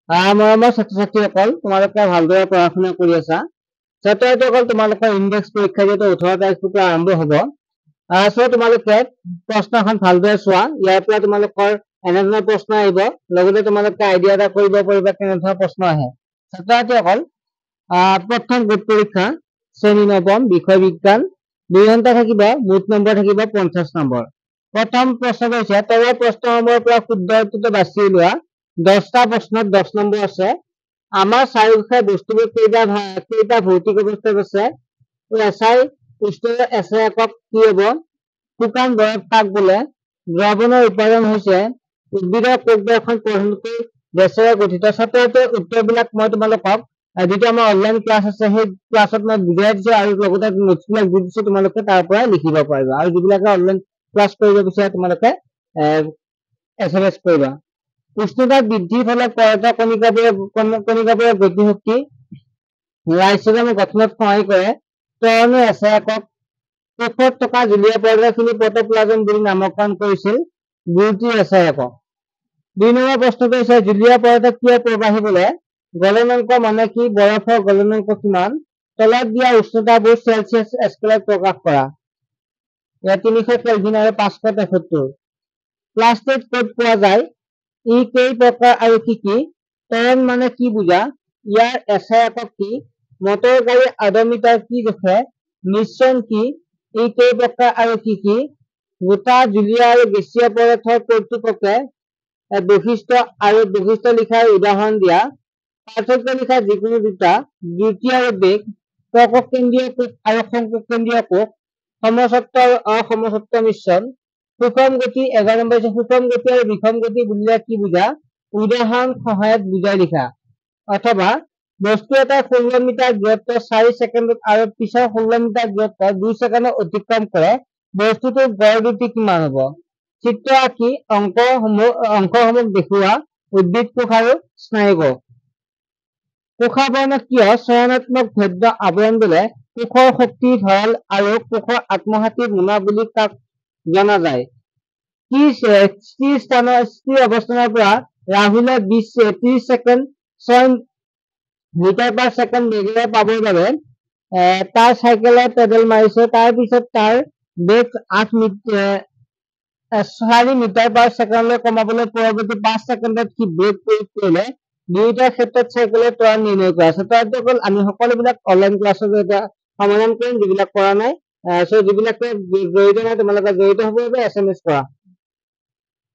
মৰমৰ ছাত্ৰ-ছাত্ৰীসকল, তোমালোকে ভালদৰে পঢ়া শুনা কৰি আছা। ছাত্ৰ-ছাত্ৰীসকল, তোমালোকৰ ইনডেক্স পৰীক্ষা যিহেতু 18 তাৰিখৰ পৰা আৰম্ভ হ'ব, তোমালোকে প্ৰশ্নখন ভালদৰে চোৱা। ইয়াৰ পৰা তোমালোকৰ এনেধৰণৰ প্ৰশ্ন আহিব, লগতে তোমালোকে আইডিয়া এটা কৰিব পাৰিবা কেনেধৰণৰ প্ৰশ্ন আহে। ছাত্ৰ-ছাত্ৰীসকল, প্ৰথম গোট পৰীক্ষা শ্ৰেণী নৱম, বিষয় বিজ্ঞান, 2 ঘণ্টা থাকিব, মুঠ নম্বৰ থাকিব 50 নম্বৰ। প্ৰথম প্ৰশ্নটো হৈছে তলৰ প্ৰশ্নসমূহৰ পৰা শুদ্ধ উত্তৰটো বাছি উলিওৱা। 10টা প্ৰশ্নত 10 নম্বৰ আছে। আমাৰ চাৰিওকাষে বস্তুবোৰ কেইটা ভৌতিক অৱস্থাত আছে? এছআই একক কি হ'ব? শুকান বৰফ কাক বোলে? দ্ৰৱণৰ উপাদান হৈছে উদ্ভিদৰ কোষ দৰ্শন প্ৰধানকৈ গেছেৰে গঠিত। ছাত্ৰ-ছাত্ৰীৰ উত্তৰবিলাক মই তোমালোকক যিটো আমাৰ অনলাইন ক্লাছ আছে সেই ক্লাছত মই বুজাই দিছো আৰু লগতে নোটছবিলাক দি দিছো, তোমালোকে তাৰ পৰা লিখিব পাৰিবা। আৰু যিবিলাকে অনলাইন ক্লাছ কৰিব বিচাৰে তোমালোকে SMS কৰিবা। উষ্ণতা বৃদ্ধিৰ ফলত পদাৰ্থ কণিকাবোৰে গতিশক্তি লাইচোজোম গঠনত সহায় কৰে। ত্বৰণে এছআই একক কোষত থকা জুলীয়া পদাৰ্থখিনি প্ৰটোপ্লাজম বুলি নামকৰণ কৰিছিল। গুৰুত্ব এছআই একক। 2 নম্বৰ প্ৰশ্নটো হৈছে জুলীয়া পদাৰ্থ কিয় প্ৰবাহিবলৈ? গলনাংক মানে কি? বৰফৰ গলনাংক কিমান? তলত দিয়া উষ্ণতাবোৰ চেলচিয়াছ স্কেলত প্ৰকাশ কৰা। ইয়াত 300 কেলভিন আৰু 573। প্লাষ্টিক ক'ত পোৱা যায়? ই কেই প্ৰকাৰ আৰু কি কি? ত্বৰণ মানে কি বুজা? ইয়াৰ এছআই একক কি? মটৰ গাড়ী অডোমিটাৰ কি জোখে? মিশ্ৰণ কি? ই কেই প্ৰকাৰ আৰু কি কি? গোটা জুলীয়া আৰু গেছীয় পদাৰ্থৰ কৰ্তৃপক্ষে বৈশিষ্ট্য আৰু বৈশিষ্ট্য লিখাৰ উদাহৰণ দিয়া। পাৰ্থক্য লিখা যিকোনো দুটা। দ্ৰুতি আৰু বেগ, প্ৰকোপ কেন্দ্ৰীয় কোষ আৰু সংকোষ কেন্দ্ৰীয় কোষ, সমচত্ব আৰু অসমচত্ব মিশ্ৰণ। সুষম গতি 11 নম্বৰ হৈছে সুষম গতি আৰু বিষম গতি বুলিলে কি বুজা? উদাহৰণ সহায়ত বুজাই লিখা। অথবা বস্তু এটা 16 মিটাৰ দূৰত্ব 4 ছেকেণ্ডত আৰু পিছৰ 16 মিটাৰ দূৰত্ব 2 ছেকেণ্ডত অতিক্ৰম কৰে, বস্তুটোৰ গড় গতি কিমান হ'ব? চিত্ৰ আঁকি অংশসমূহ দেখুওৱা। উদ্ভিদ কোষ আৰু স্নায়ুকোষ। কোষাবৰণক কিয় চয়নাত্মক ভেদ্য আৱৰণ বোলে? কোষৰ শক্তিৰ ভঁৰাল আৰু কোষৰ আত্মঘাতী মোনা বুলি কাক জনা যায়? স্থিৰ অৱস্থানৰ পৰা ৰাহুলে 30 ছেকেণ্ড 6 মিটাৰ পাৰ ছেকেণ্ড বেগেৰে পাবৰ বাবে তাৰ চাইকেলৰ পেডেল মাৰিছে। তাৰ পিছত তাৰ বেগ 4 মিটাৰ পাৰ ছেকেণ্ডলৈ কমাবলৈ পৰৱৰ্তী 5 ছেকেণ্ডত সি ব্ৰেক প্ৰয়োগ কৰিলে। দুয়োটাৰ ক্ষেত্ৰত চাইকেলৰ ত্বৰণ নিৰ্ণয় কৰা। ছাত্ৰ-ছাত্ৰীসকল, আমি সকলোবিলাক অনলাইন ক্লাছৰ জৰিয়তে সমাধান কৰিম, যিবিলাক কৰা নাই। যিবিলাকে জড়িত নাই তোমালোকে জড়িত হ'ব বাবে SMS কৰা।